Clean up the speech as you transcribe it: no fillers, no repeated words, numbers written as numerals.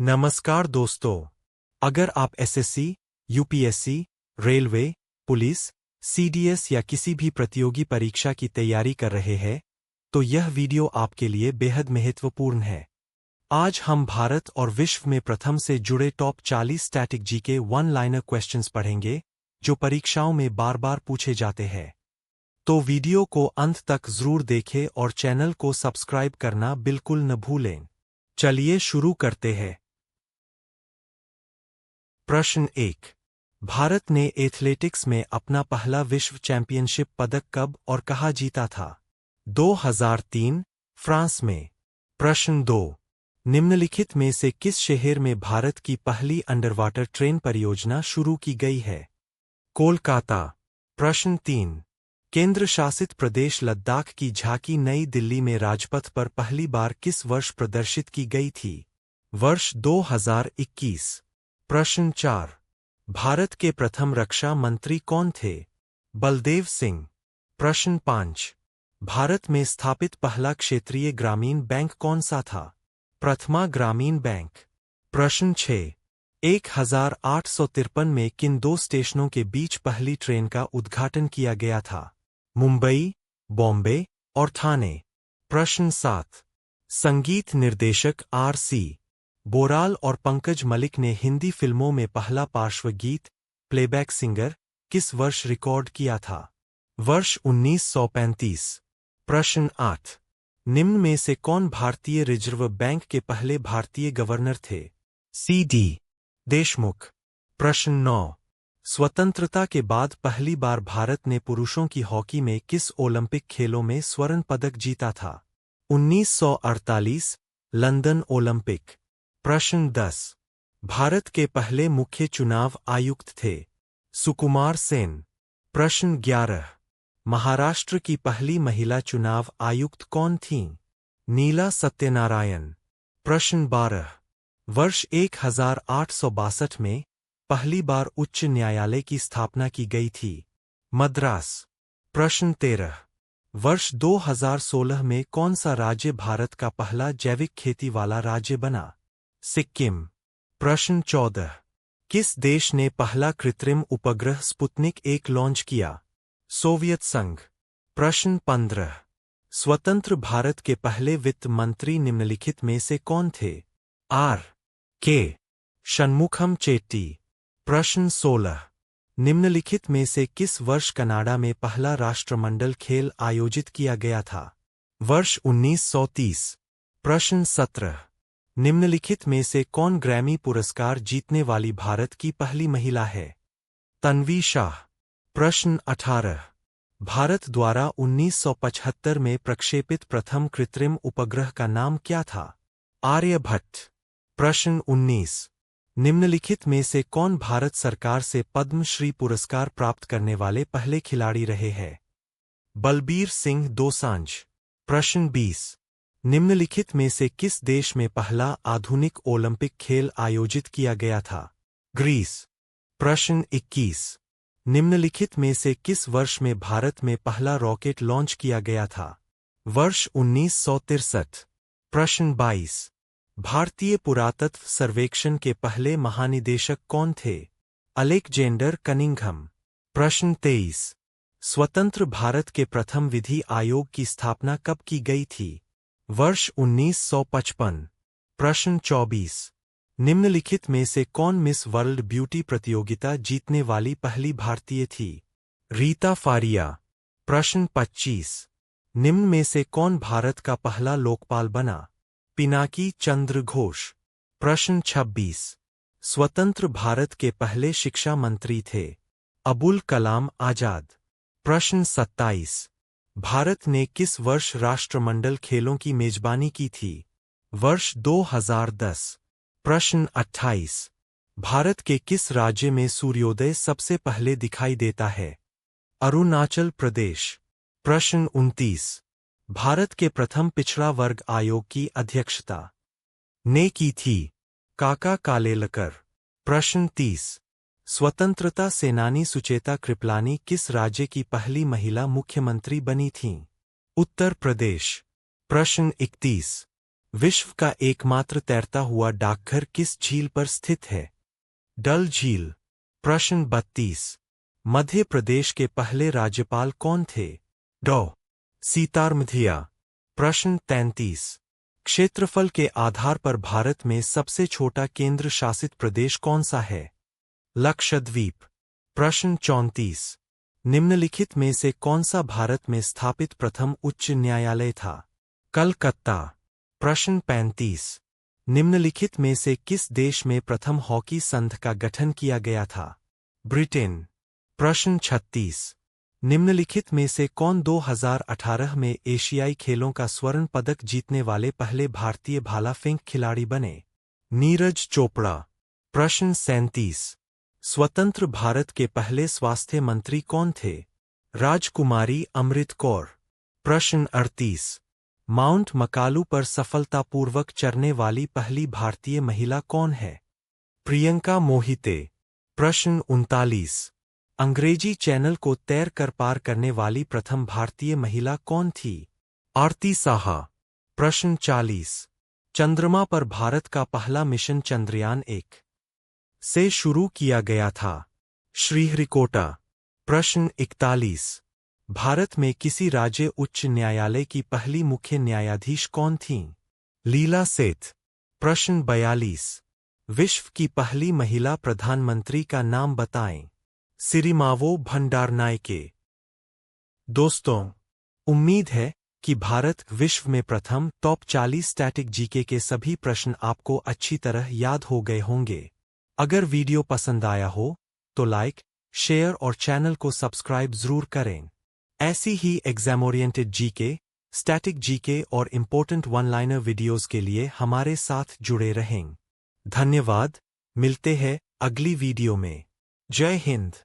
नमस्कार दोस्तों। अगर आप SSC, UPSC, railway, police, CDS या किसी भी प्रतियोगी परीक्षा की तैयारी कर रहे हैं, तो यह वीडियो आपके लिए बेहद महत्वपूर्ण है। आज हम भारत और विश्व में प्रथम से जुड़े top 40 static GK one liner questions पढ़ेंगे, जो परीक्षाओं में बार बार पूछे जाते हैं। तो वीडियो को अंत तक जरूर देखें और चैनल को सब्सक्राइब करना बिल्कुल न भूलें। चलिए शुरू करते हैं। प्रश्न 1। भारत ने एथलेटिक्स में अपना पहला विश्व चैंपियनशिप पदक कब और कहाँ जीता था? 2003, फ्रांस में। प्रश्न 2। निम्नलिखित में से किस शहर में भारत की पहली अंडरवाटर ट्रेन परियोजना शुरू की गई है? कोलकाता। प्रश्न 3। केंद्र शासित प्रदेश लद्दाख की झांकी नई दिल्ली में राजपथ पर पहली बार किस वर्ष प्रदर्शित की गई थी? वर्ष 2021। प्रश्न 4। भारत के प्रथम रक्षा मंत्री कौन थे? बलदेव सिंह। प्रश्न 5। भारत में स्थापित पहला क्षेत्रीय ग्रामीण बैंक कौन सा था? प्रथमा ग्रामीण बैंक। प्रश्न 6। 1853 में किन दो स्टेशनों के बीच पहली ट्रेन का उद्घाटन किया गया था? मुंबई, बॉम्बे और ठाणे। प्रश्न 7। संगीत निर्देशक आर.सी. बोराल और पंकज मलिक ने हिंदी फिल्मों में पहला पार्श्व गीत प्लेबैक सिंगर किस वर्ष रिकॉर्ड किया था? वर्ष 1935। प्रश्न 8। निम्न में से कौन भारतीय रिजर्व बैंक के पहले भारतीय गवर्नर थे? सी.डी. देशमुख। प्रश्न 9। स्वतंत्रता के बाद पहली बार भारत ने पुरुषों की हॉकी में किस ओलंपिक खेलों में स्वर्ण पदक जीता था? 1948, लंदन ओलंपिक। प्रश्न 10। भारत के पहले मुख्य चुनाव आयुक्त थे? सुकुमार सेन। प्रश्न 11। महाराष्ट्र की पहली महिला चुनाव आयुक्त कौन थीं? नीला सत्यनारायण। प्रश्न 12। वर्ष 1862 में पहली बार उच्च न्यायालय की स्थापना की गई थी? मद्रास। प्रश्न 13। वर्ष 2016 में कौन सा राज्य भारत का पहला जैविक खेती वाला राज्य बना? सिक्किम। प्रश्न 14। किस देश ने पहला कृत्रिम उपग्रह स्पुतनिक 1 लॉन्च किया? सोवियत संघ। प्रश्न 15। स्वतंत्र भारत के पहले वित्त मंत्री निम्नलिखित में से कौन थे? आर.के. षणमुखम चेट्टी। प्रश्न 16। निम्नलिखित में से किस वर्ष कनाडा में पहला राष्ट्रमंडल खेल आयोजित किया गया था? वर्ष 1930। प्रश्न 17। निम्नलिखित में से कौन ग्रैमी पुरस्कार जीतने वाली भारत की पहली महिला है? तन्वी शाह। प्रश्न 18। भारत द्वारा 1975 में प्रक्षेपित प्रथम कृत्रिम उपग्रह का नाम क्या था? आर्यभट्ट। प्रश्न 19। निम्नलिखित में से कौन भारत सरकार से पद्म श्री पुरस्कार प्राप्त करने वाले पहले खिलाड़ी रहे हैं? बलबीर सिंह दोसांझ। प्रश्न 20। निम्नलिखित में से किस देश में पहला आधुनिक ओलंपिक खेल आयोजित किया गया था? ग्रीस। प्रश्न 21। निम्नलिखित में से किस वर्ष में भारत में पहला रॉकेट लॉन्च किया गया था? वर्ष 1963। प्रश्न 22। भारतीय पुरातत्व सर्वेक्षण के पहले महानिदेशक कौन थे? Alexander Cunningham. प्रश्न 23। स्वतंत्र भारत के प्रथम विधि आयोग की स्थापना कब की गई थी? वर्ष 1955। प्रश्न 24। निम्नलिखित में से कौन मिस वर्ल्ड ब्यूटी प्रतियोगिता जीतने वाली पहली भारतीय थी? रीता फारिया। प्रश्न 25। निम्न में से कौन भारत का पहला लोकपाल बना? पिनाकी चंद्र घोष। प्रश्न 26। स्वतंत्र भारत के पहले शिक्षा मंत्री थे? अबुल कलाम आजाद। प्रश्न 27। भारत ने किस वर्ष राष्ट्रमंडल खेलों की मेजबानी की थी? वर्ष 2010। प्रश्न 28। भारत के किस राज्य में सूर्योदय सबसे पहले दिखाई देता है? अरुणाचल प्रदेश। प्रश्न 29। भारत के प्रथम पिछड़ा वर्ग आयोग की अध्यक्षता ने की थी? काका कालेलकर। प्रश्न 30। स्वतंत्रता सेनानी सुचेता कृपलानी किस राज्य की पहली महिला मुख्यमंत्री बनी थीं? उत्तर प्रदेश। प्रश्न 31। विश्व का एकमात्र तैरता हुआ डाकघर किस झील पर स्थित है? डल झील। प्रश्न 32। मध्य प्रदेश के पहले राज्यपाल कौन थे? डॉ. सीतारमैया। प्रश्न 33। क्षेत्रफल के आधार पर भारत में सबसे छोटा केंद्र शासित प्रदेश कौन सा है? लक्षद्वीप। प्रश्न 34। निम्नलिखित में से कौन सा भारत में स्थापित प्रथम उच्च न्यायालय था? कलकत्ता। प्रश्न 35। निम्नलिखित में से किस देश में प्रथम हॉकी संघ का गठन किया गया था? ब्रिटेन। प्रश्न 36। निम्नलिखित में से कौन 2018 में एशियाई खेलों का स्वर्ण पदक जीतने वाले पहले भारतीय भाला फेंक खिलाड़ी बने? नीरज चोपड़ा। प्रश्न 37। स्वतंत्र भारत के पहले स्वास्थ्य मंत्री कौन थे? राजकुमारी अमृत कौर। प्रश्न 38। माउंट मकालू पर सफलतापूर्वक चढ़ने वाली पहली भारतीय महिला कौन है? प्रियंका मोहिते। प्रश्न 39। अंग्रेजी चैनल को तैर कर पार करने वाली प्रथम भारतीय महिला कौन थी? आरती साहा। प्रश्न 40। चंद्रमा पर भारत का पहला मिशन चंद्रयान 1 से शुरू किया गया था? श्रीहरिकोटा। प्रश्न 41। भारत में किसी राज्य उच्च न्यायालय की पहली मुख्य न्यायाधीश कौन थीं? लीला सेठ। प्रश्न 42। विश्व की पहली महिला प्रधानमंत्री का नाम बताएं? सिरिमावो भंडारनायके। दोस्तों, उम्मीद है कि भारत विश्व में प्रथम टॉप 40 स्टैटिक जीके के सभी प्रश्न आपको अच्छी तरह याद हो गए होंगे। अगर वीडियो पसंद आया हो तो लाइक, शेयर और चैनल को सब्सक्राइब जरूर करें। ऐसी ही exam oriented GK, static GK और इम्पोर्टेंट वन लाइनर वीडियोस के लिए हमारे साथ जुड़े रहें। धन्यवाद। मिलते हैं अगली वीडियो में। जय हिंद।